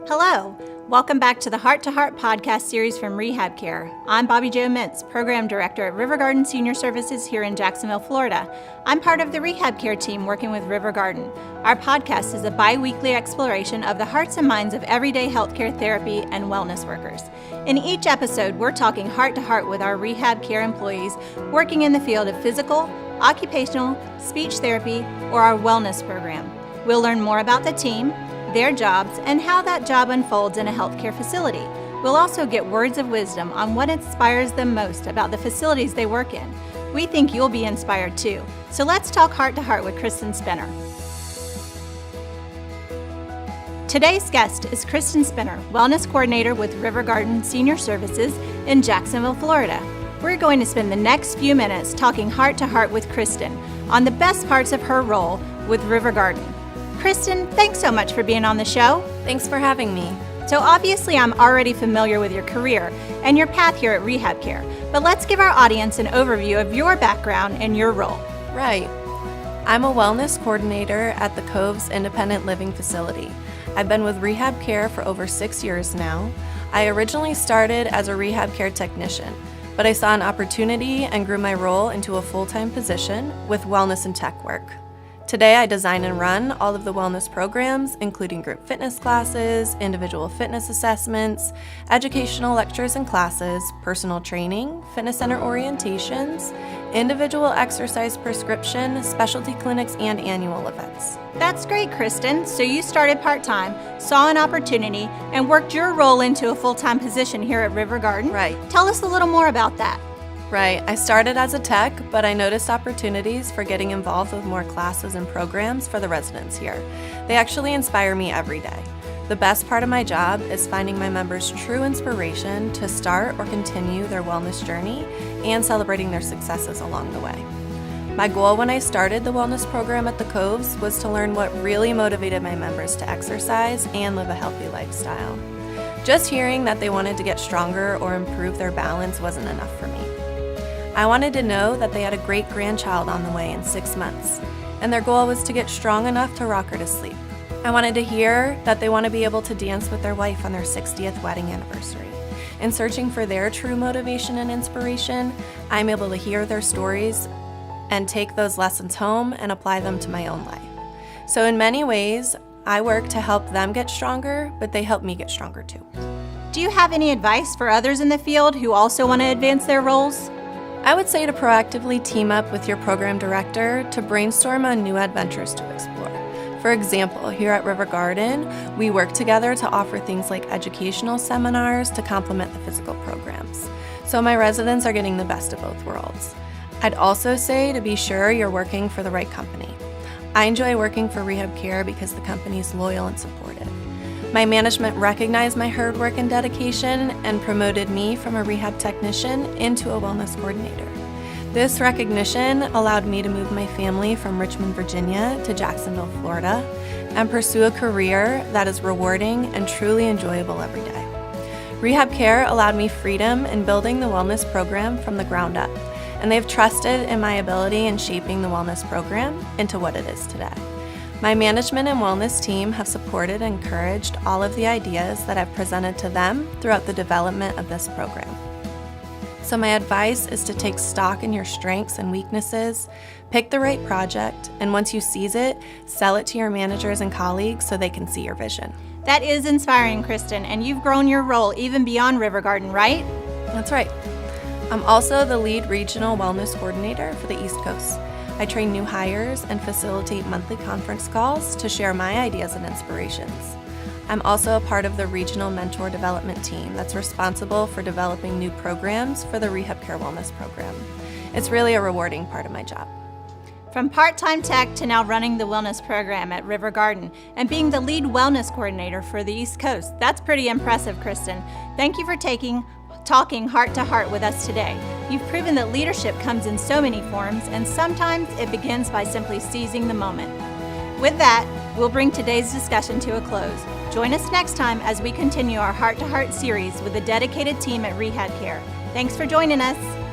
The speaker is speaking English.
Hello, welcome back to the Heart to Heart podcast series from Rehab Care. I'm Bobby Jo Mintz, Program Director at River Garden Senior Services here in Jacksonville, Florida. I'm part of the Rehab Care team working with River Garden. Our podcast is a bi-weekly exploration of the hearts and minds of everyday healthcare therapy and wellness workers. In each episode, we're talking heart to heart with our Rehab Care employees working in the field of physical, occupational, speech therapy, or our wellness program. We'll learn more about the team, their jobs, and how that job unfolds in a healthcare facility. We'll also get words of wisdom on what inspires them most about the facilities they work in. We think you'll be inspired too. So let's talk heart to heart with Kristin Spinner. Today's guest is Kristin Spinner, Wellness Coordinator with River Garden Senior Services in Jacksonville, Florida. We're going to spend the next few minutes talking heart to heart with Kristin on the best parts of her role with River Garden. Kristin, thanks so much for being on the show. Thanks for having me. So obviously I'm already familiar with your career and your path here at Rehab Care, but let's give our audience an overview of your background and your role. Right. I'm a wellness coordinator at the Coves Independent Living Facility. I've been with Rehab Care for over 6 years now. I originally started as a rehab care technician, but I saw an opportunity and grew my role into a full-time position with wellness and tech work. Today, I design and run all of the wellness programs, including group fitness classes, individual fitness assessments, educational lectures and classes, personal training, fitness center orientations, individual exercise prescription, specialty clinics, and annual events. That's great, Kristin. So you started part-time, saw an opportunity, and worked your role into a full-time position here at River Garden. Right. Tell us a little more about that. Right. I started as a tech, but I noticed opportunities for getting involved with more classes and programs for the residents here. They actually inspire me every day. The best part of my job is finding my members true inspiration to start or continue their wellness journey and celebrating their successes along the way. My goal when I started the wellness program at the Coves was to learn what really motivated my members to exercise and live a healthy lifestyle. Just hearing that they wanted to get stronger or improve their balance wasn't enough for me. I wanted to know that they had a great grandchild on the way in 6 months, and their goal was to get strong enough to rock her to sleep. I wanted to hear that they want to be able to dance with their wife on their 60th wedding anniversary. In searching for their true motivation and inspiration, I'm able to hear their stories and take those lessons home and apply them to my own life. So in many ways, I work to help them get stronger, but they help me get stronger too. Do you have any advice for others in the field who also want to advance their roles? I would say to proactively team up with your program director to brainstorm on new adventures to explore. For example, here at River Garden, we work together to offer things like educational seminars to complement the physical programs. So my residents are getting the best of both worlds. I'd also say to be sure you're working for the right company. I enjoy working for Rehab Care because the company is loyal and supportive. My management recognized my hard work and dedication and promoted me from a rehab technician into a wellness coordinator. This recognition allowed me to move my family from Richmond, Virginia to Jacksonville, Florida, and pursue a career that is rewarding and truly enjoyable every day. Rehab Care allowed me freedom in building the wellness program from the ground up, and they've trusted in my ability in shaping the wellness program into what it is today. My management and wellness team have supported and encouraged all of the ideas that I've presented to them throughout the development of this program. So my advice is to take stock in your strengths and weaknesses, pick the right project, and once you seize it, sell it to your managers and colleagues so they can see your vision. That is inspiring, Kristin, and you've grown your role even beyond River Garden, right? That's right. I'm also the lead regional wellness coordinator for the East Coast. I train new hires and facilitate monthly conference calls to share my ideas and inspirations. I'm also a part of the regional mentor development team that's responsible for developing new programs for the Rehab Care Wellness program. It's really a rewarding part of my job. From part-time tech to now running the wellness program at River Garden and being the lead wellness coordinator for the East Coast, that's pretty impressive, Kristin. Thank you for talking heart to heart with us today. You've proven that leadership comes in so many forms, and sometimes it begins by simply seizing the moment. With that, we'll bring today's discussion to a close. Join us next time as we continue our Heart to Heart series with a dedicated team at Rehab Care. Thanks for joining us.